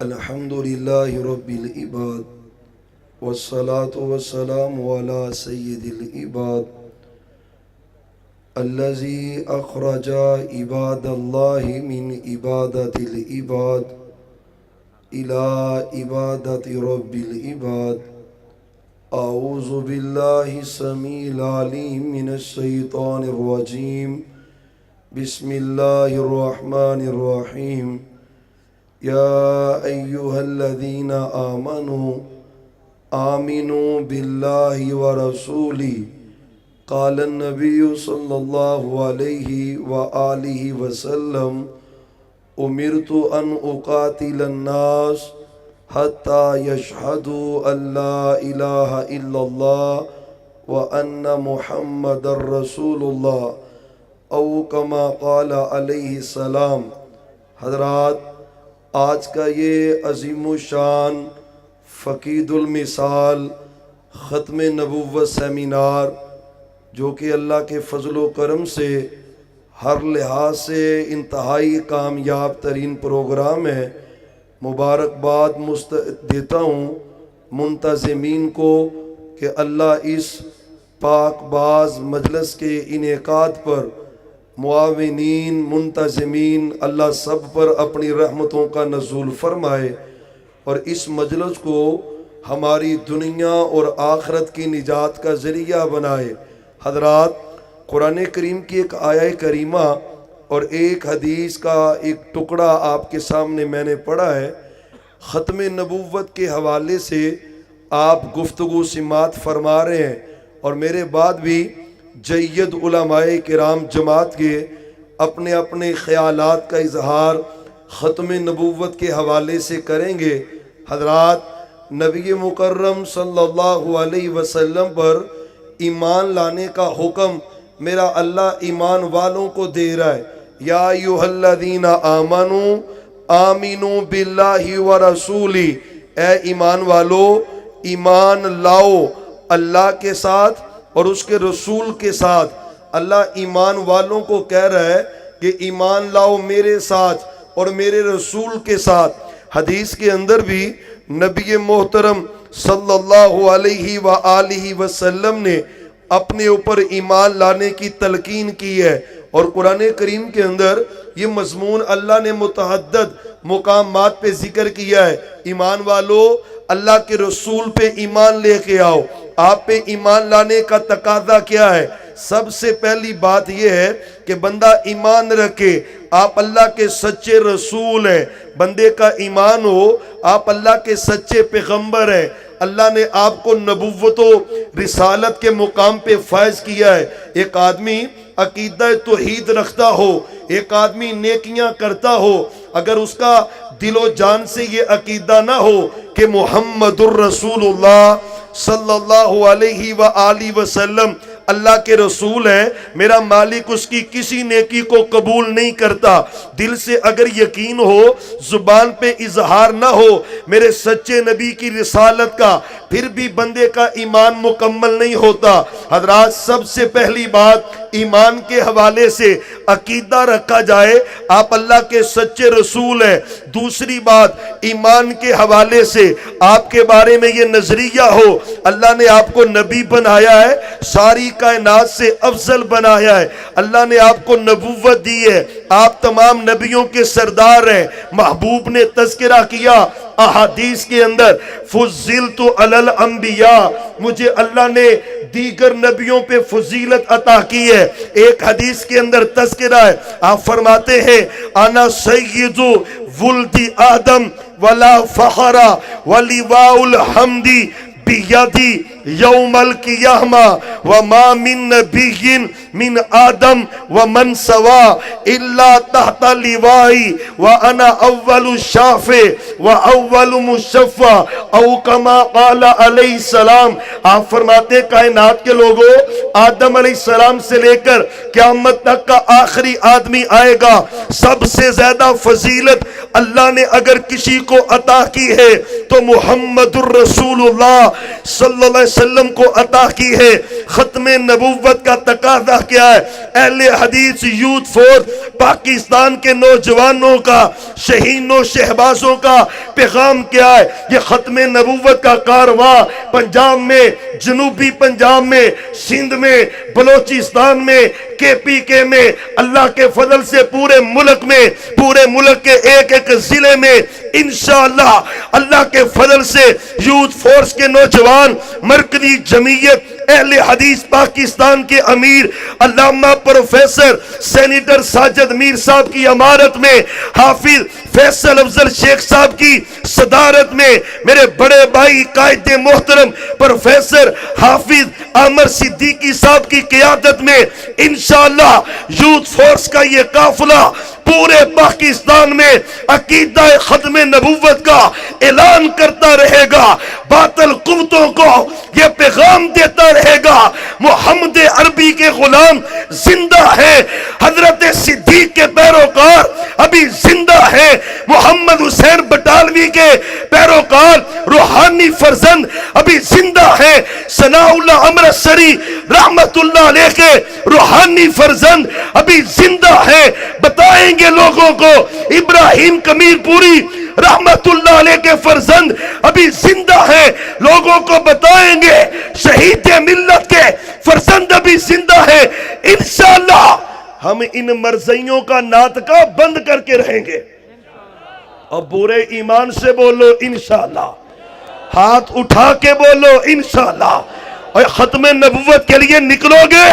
الحمد لله رب العباد والصلاة والسلام على سيد العباد الذي أخرج عباد الله من عبادة العباد إلى عبادة رب العباد. أعوذ بالله السميع العليم من الشيطان الرجيم. بسم الله الرحمن الرحيم. يا أيها الذين آمنوا بالله ورسوله. قال النبي صلى الله عليه وآله وسلم: أمرت أن أقاتل الناس حتى يشهدوا أن لا إله إلا الله وأن محمد رسول الله او کما قال علیہ السلام. حضرات، آج کا یہ عظیم الشان فقید المثال ختم نبوت سیمینار، جو کہ اللہ کے فضل و کرم سے ہر لحاظ سے انتہائی کامیاب ترین پروگرام ہے، مبارکباد دیتا ہوں منتظمین کو کہ اللہ اس پاک باز مجلس کے انعقاد پر، معاونین، منتظمین، اللہ سب پر اپنی رحمتوں کا نزول فرمائے اور اس مجلس کو ہماری دنیا اور آخرت کی نجات کا ذریعہ بنائے. حضرات، قرآن کریم کی ایک آیہ کریمہ اور ایک حدیث کا ایک ٹکڑا آپ کے سامنے میں نے پڑھا ہے. ختم نبوت کے حوالے سے آپ گفتگو سماعت فرما رہے ہیں اور میرے بعد بھی جید علماء کرام جماعت کے اپنے اپنے خیالات کا اظہار ختم نبوت کے حوالے سے کریں گے. حضرات، نبی مکرم صلی اللہ علیہ وسلم پر ایمان لانے کا حکم میرا اللہ ایمان والوں کو دے رہا ہے. یا ایھا الذین آمنوا آمنوا باللہ ورسولہ، اے ایمان والو، ایمان لاؤ اللہ کے ساتھ اور اس کے رسول کے ساتھ. اللہ ایمان والوں کو کہہ رہا ہے کہ ایمان لاؤ میرے ساتھ اور میرے رسول کے ساتھ. حدیث کے اندر بھی نبی محترم صلی اللہ علیہ وآلہ وسلم نے اپنے اوپر ایمان لانے کی تلقین کی ہے اور قرآن کریم کے اندر یہ مضمون اللہ نے متعدد مقامات پہ ذکر کیا ہے. ایمان والو، اللہ کے رسول پہ ایمان لے کے آؤ. آپ پہ ایمان لانے کا تقاضا کیا ہے؟ سب سے پہلی بات یہ ہے کہ بندہ ایمان رکھے آپ اللہ کے سچے رسول ہیں. بندے کا ایمان ہو آپ اللہ کے سچے پیغمبر ہیں. اللہ نے آپ کو نبوت و رسالت کے مقام پہ فائز کیا ہے. ایک آدمی عقیدہ توحید رکھتا ہو، ایک آدمی نیکیاں کرتا ہو، اگر اس کا دل و جان سے یہ عقیدہ نہ ہو کہ محمد الرسول اللہ صلی اللہ علیہ وآلہ وسلم اللہ کے رسول ہیں، میرا مالک اس کی کسی نیکی کو قبول نہیں کرتا. دل سے اگر یقین ہو، زبان پہ اظہار نہ ہو میرے سچے نبی کی رسالت کا، پھر بھی بندے کا ایمان مکمل نہیں ہوتا. حضرات، سب سے پہلی بات ایمان کے حوالے سے عقیدہ رکھا جائے آپ اللہ کے سچے رسول ہیں. دوسری بات، ایمان کے حوالے سے آپ کے بارے میں یہ نظریہ ہو اللہ نے آپ کو نبی بنایا ہے، ساری کائنات سے افضل بنایا ہے، اللہ نے آپ کو نبوت دی ہے، آپ تمام نبیوں کے سردار ہیں. محبوب نے تذکرہ کیا احادیث کے اندر، فضلت علی الانبیاء، مجھے اللہ نے دیگر نبیوں پہ فضیلت عطا کی ہے. ایک حدیث کے اندر تذکرہ ہے، آپ فرماتے ہیں انا سید ولد آدم ولا فخر ولواء الحمد بیدی یوم القیامہ وما من نبی من آدم ومن سوا الا تحت لوائی وانا اول شافع واول مشفع او کما قال علیہ السلام. آپ فرماتے کائنات کے لوگوں، آدم علیہ السلام سے لے کر قیامت تک کا آخری آدمی آئے گا، سب سے زیادہ فضیلت اللہ نے اگر کسی کو عطا کی ہے تو محمد الرسول اللہ صلی اللہ علیہ وسلم کو عطا کی ہے۔ ختم نبوت کا تقاضا کیا ہے؟ اہل حدیث یوتھ فورس پاکستان کے نوجوانوں کا، شہینوں شہبازوں کا پیغام کیا ہے؟ یہ ختم نبوت کا کارواں پنجاب میں، جنوبی پنجاب میں، سندھ میں، بلوچستان میں، کے پی کے میں، اللہ کے فضل سے پورے ملک میں، پورے ملک کے ایک ایک ضلع میں انشاءاللہ اللہ کے فضل سے یوتھ فورس کے نوجوان، مرکزی جمعیت اہل حدیث پاکستان کے امیر علامہ پروفیسر سینیٹر ساجد میر صاحب کی امارت میں، حافظ فیصل افضل شیخ صاحب کی صدارت میں، میرے بڑے بھائی قائد محترم پروفیسر حافظ عامر صدیقی صاحب کی قیادت میں انشاءاللہ یوتھ فورس کا یہ قافلہ پورے پاکستان میں عقیدہ ختم نبوت کا اعلان کرتا رہے گا، باطل قوتوں کو یہ پیغام دیتا رہے گا محمد عربی کے غلام زندہ ہے، حضرت صدیق کے پیروکار ابھی زندہ ہے، محمد حسین بٹالوی کے پیروکار روحانی فرزند ابھی زندہ ہے، ثناء اللہ امرتسری رحمت اللہ علیہ کے روحانی فرزند ابھی زندہ ہے۔ بتائیں گے لوگوں کو ابراہیم کمیر پوری رحمت اللہ علیہ کے فرزند ابھی زندہ ہیں، لوگوں کو بتائیں گے شہید ملت کے فرزند ابھی زندہ ہیں۔ انشاءاللہ ہم ان مرضیوں کا ناطقہ بند کر کے رہیں گے، اور پورے ایمان سے بولو انشاءاللہ، ہاتھ اٹھا کے بولو انشاءاللہ، اور ختم نبوت کے لیے نکلو گے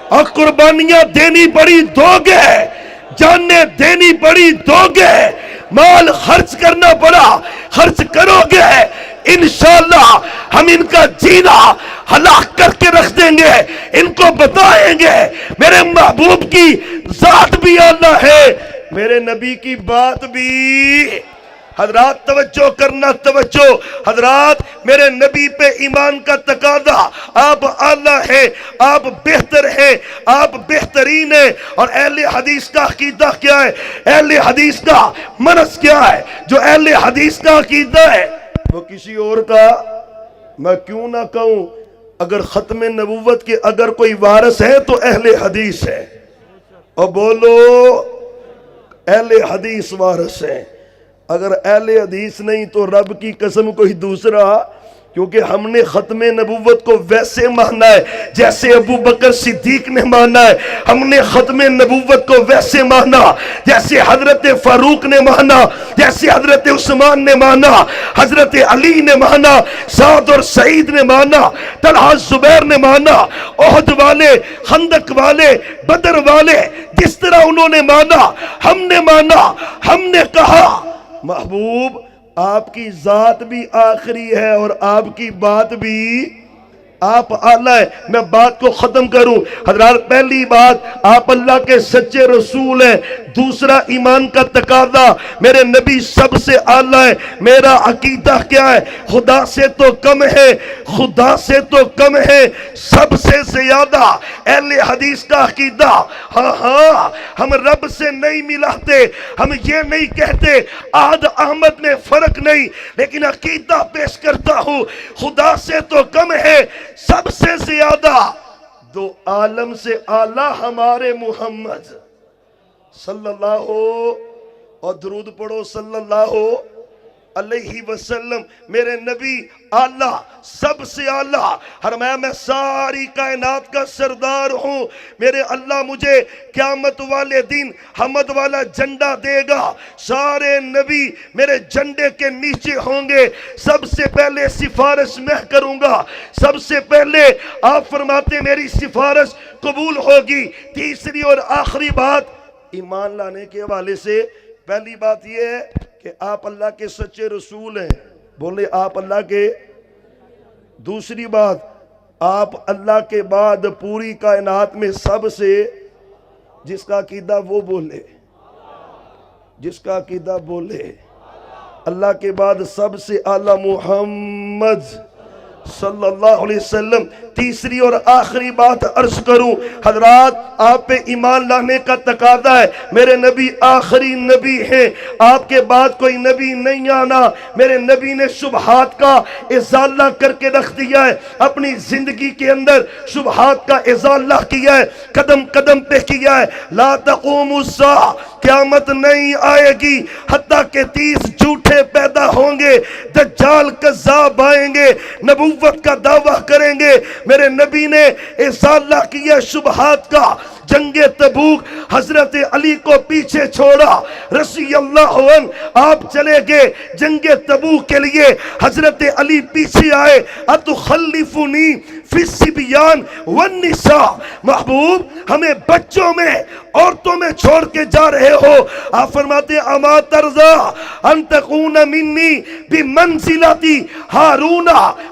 اور قربانیاں دینی پڑی دو گے، جانیں دینی پڑی دو گے، مال خرچ کرنا پڑا خرچ کرو گے، انشاءاللہ ہم ان کا جینا ہلاک کر کے رکھ دیں گے، ان کو بتائیں گے میرے محبوب کی ذات بھی اللہ ہے، میرے نبی کی بات بھی۔ حضرات توجہ کرنا، توجہ حضرات، میرے نبی پہ ایمان کا تقاضا، آپ اعلیٰ ہیں، آپ بہتر ہیں، آپ بہترین ہیں، اور اہل حدیث کا عقیدہ کیا ہے؟ اہل حدیث کا منہج کیا ہے؟ جو اہل حدیث کا عقیدہ ہے وہ کسی اور کا میں کیوں نہ کہوں، اگر ختم نبوت کے اگر کوئی وارث ہے تو اہل حدیث ہے، اور بولو اہل حدیث وارث ہے۔ اگر اہل حدیث نہیں تو رب کی قسم کوئی دوسرا، کیونکہ ہم نے ختم نبوت کو ویسے مانا ہے جیسے ابو بکر صدیق نے مانا ہے، ہم نے ختم نبوت کو ویسے مانا جیسے حضرت فاروق نے مانا، جیسے حضرت عثمان نے مانا، حضرت علی نے مانا، سعد اور سعید نے مانا، طلحہ زبیر نے مانا، احد والے، خندق والے، بدر والے، جس طرح انہوں نے مانا ہم نے مانا۔ ہم نے کہا محبوب آپ کی ذات بھی آخری ہے اور آپ کی بات بھی، آپ اعلیٰ ہے۔ میں بات کو ختم کروں حضرات، پہلی بات آپ اللہ کے سچے رسول ہیں، دوسرا ایمان کا تقاضا میرے نبی سب سے اعلیٰ ہے۔ میرا عقیدہ کیا ہے؟ خدا سے تو کم ہے، خدا سے تو کم ہے، سب سے زیادہ اہل حدیث کا عقیدہ۔ ہاں ہم رب سے نہیں ملاتے، ہم یہ نہیں کہتے عہد احمد میں فرق نہیں، لیکن عقیدہ پیش کرتا ہوں خدا سے تو کم ہے، سب سے زیادہ دو عالم سے اعلیٰ ہمارے محمد صلی اللہ اور درود پڑھو صلی اللہ علیہ وسلم۔ میرے نبی اعلیٰ، سب سے اعلیٰ، فرمایا میں ساری کائنات کا سردار ہوں، میرے اللہ مجھے قیامت والے دن حمد والا جھنڈا دے گا، سارے نبی میرے جھنڈے کے نیچے ہوں گے، سب سے پہلے سفارش میں کروں گا، سب سے پہلے آپ فرماتے میری سفارش قبول ہوگی۔ تیسری اور آخری بات ایمان لانے کے حوالے سے، پہلی بات یہ ہے کہ آپ اللہ کے سچے رسول ہیں، بولے آپ اللہ کے۔ دوسری بات، آپ اللہ کے بعد پوری کائنات میں سب سے، جس کا عقیدہ وہ بولے، جس کا عقیدہ بولے، اللہ کے بعد سب سے اعلیٰ محمد صلی اللہ علیہ وسلم۔ تیسری اور آخری بات عرض کروں، حضرات آپ پہ ایمان لانے کا تقاضا ہے، میرے نبی آخری نبی ہیں، آپ کے بعد کوئی نبی نہیں آنا۔ میرے نبی نے شبہات کا ازالہ کر کے رکھ دیا ہے، اپنی زندگی کے اندر شبہات کا ازالہ کیا ہے، قدم قدم پہ کیا ہے۔ لا تقوم الساعہ، قیامت نہیں آئے گی حتیٰ کہ 30 جھوٹے پیدا ہوں گے، دجال کذاب آئیں گے، نبوت کا دعویٰ کریں گے۔ میرے نبی نے ازالہ کیا شبہات کا۔ جنگ تبوک حضرت علی کو پیچھے چھوڑا رضی اللہ عنہ، آپ چلے گئے جنگ تبوک کے لیے، حضرت علی پیچھے آئے۔ اتخلفنی فی الصبیان والنساء، محبوب ہمیں بچوں میں عورتوں میں چھوڑ کے جا رہے ہو؟ آپ فرماتے ہیں اما ترضا ان تکون منی بمنزلتی ہارون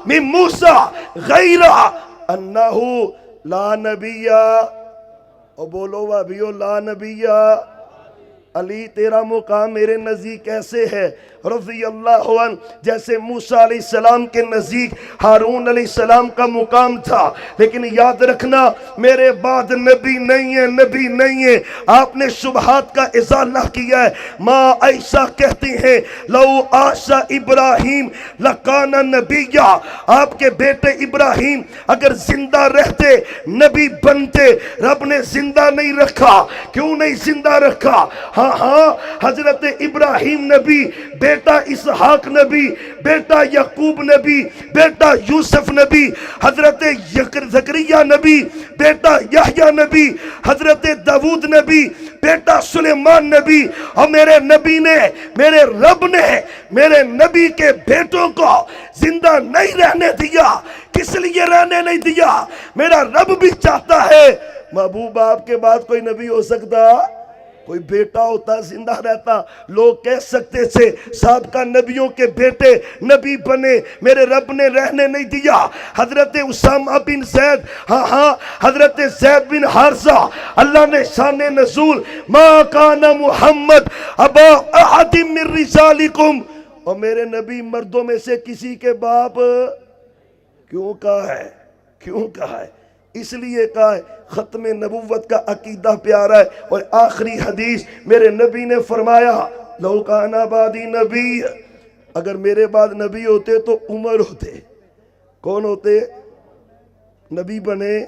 من موسیٰ غیر انہ لا نبی، اور بولو وابیو لا نبی، علی تیرا مقام میرے نزدیک کیسے ہے رضی اللہ عنہ، جیسے موسیٰ علیہ السلام کے نزدیک ہارون علیہ السلام کا مقام تھا۔ لیکن یاد رکھنا میرے بعد نبی نہیں ہے، نبی نہیں ہے۔ آپ نے شبہات کا ازالہ کیا ہے۔ ماں عائشہ کہتی ہیں لو عاش ابراہیم لکان نبیہ، آپ کے بیٹے ابراہیم اگر زندہ رہتے نبی بنتے، رب نے زندہ نہیں رکھا۔ کیوں نہیں زندہ رکھا؟ ہاں حضرت ابراہیم نبی، بیٹا اسحاق نبی، بیٹا یعقوب نبی، بیٹا یوسف نبی، حضرت زکریا نبی، بیٹا یحییٰ نبی، حضرت داؤد نبی، بیٹا سلیمان نبی، اور میرے نبی نے، میرے رب نے میرے نبی کے بیٹوں کو زندہ نہیں رہنے دیا۔ کس لیے رہنے نہیں دیا؟ میرا رب بھی چاہتا ہے محبوب آپ کے بعد کوئی نبی ہو سکتا، کوئی بیٹا ہوتا زندہ رہتا، لوگ کہہ سکتے تھے سابقہ نبیوں کے بیٹے نبی بنے، میرے رب نے رہنے نہیں دیا۔ حضرت اسامہ بن زید، ہاں حضرت زید بن حارثہ، اللہ نے شان نزول ما کان محمد ابا احد من رجالکم، اور میرے نبی مردوں میں سے کسی کے باپ کیوں کہا ہے؟ کیوں کہا ہے؟ اس لیے کہا ہے ختم نبوت کا عقیدہ پیارا ہے۔ اور آخری حدیث میرے نبی نے فرمایا لو کان بعدی نبی، اگر میرے بعد نبی ہوتے تو عمر ہوتے۔ کون ہوتے؟ نبی بنے۔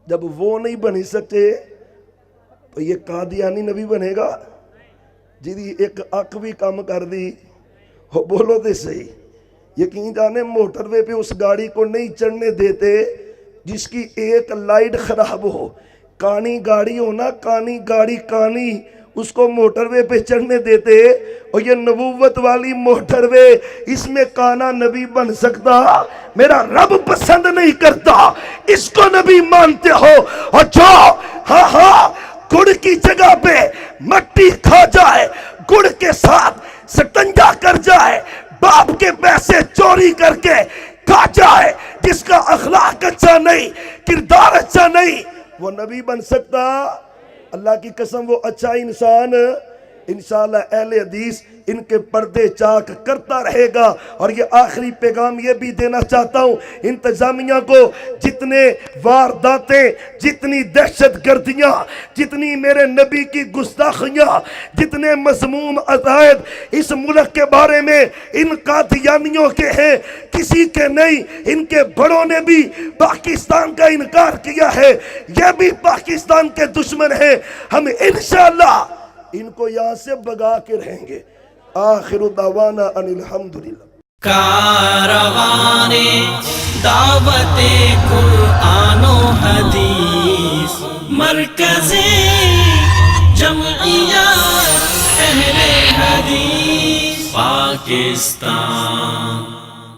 جب وہ نہیں بن سکتے تو یہ قادیانی نبی بنے گا جی ایک اک بھی کام کر دی ہو؟ بولو دے صحیح۔ یقین جانے موٹر وے پہ اس گاڑی کو نہیں چڑھنے دیتے جس کی ایک لائٹ خراب ہو۔ کانی گاڑی ہو نا، کانی گاڑی، کانی، اس کو موٹر وے پہ چڑھنے دیتے، اور یہ نبوت والی موٹر وے، اس میں کانا نبی بن سکتا؟ میرا رب پسند نہیں کرتا، اس کو نبی مانتے ہو۔ اور جو ہاں گڑ کی جگہ پہ مٹی کھا جائے، گڑ کے ساتھ ستنجا کر جائے، باپ کے پیسے چوری کر کے کھا جائے، جس کا اخلاق اچھا نہیں، کردار اچھا نہیں، وہ نبی بن سکتا؟ اللہ کی قسم وہ اچھا انسان انشاءاللہ اہل حدیث ان کے پردے چاک کرتا رہے گا۔ اور یہ آخری پیغام یہ بھی دینا چاہتا ہوں انتظامیہ کو، جتنے وارداتیں، جتنی دہشت گردیاں، جتنی میرے نبی کی گستاخیاں، جتنے مذموم عقائد اس ملک کے بارے میں ان قادیانیوں کے ہیں، کسی کے نہیں، ان کے بڑوں نے بھی پاکستان کا انکار کیا ہے، یہ بھی پاکستان کے دشمن ہیں۔ ہم انشاءاللہ ان کو یہاں سے بگا کے رہیں گے۔ آخر دعوانا ان الحمدللہ۔ کاروان دعوت قرآن و حدیث، مرکز جمعیت اہل حدیث پاکستان۔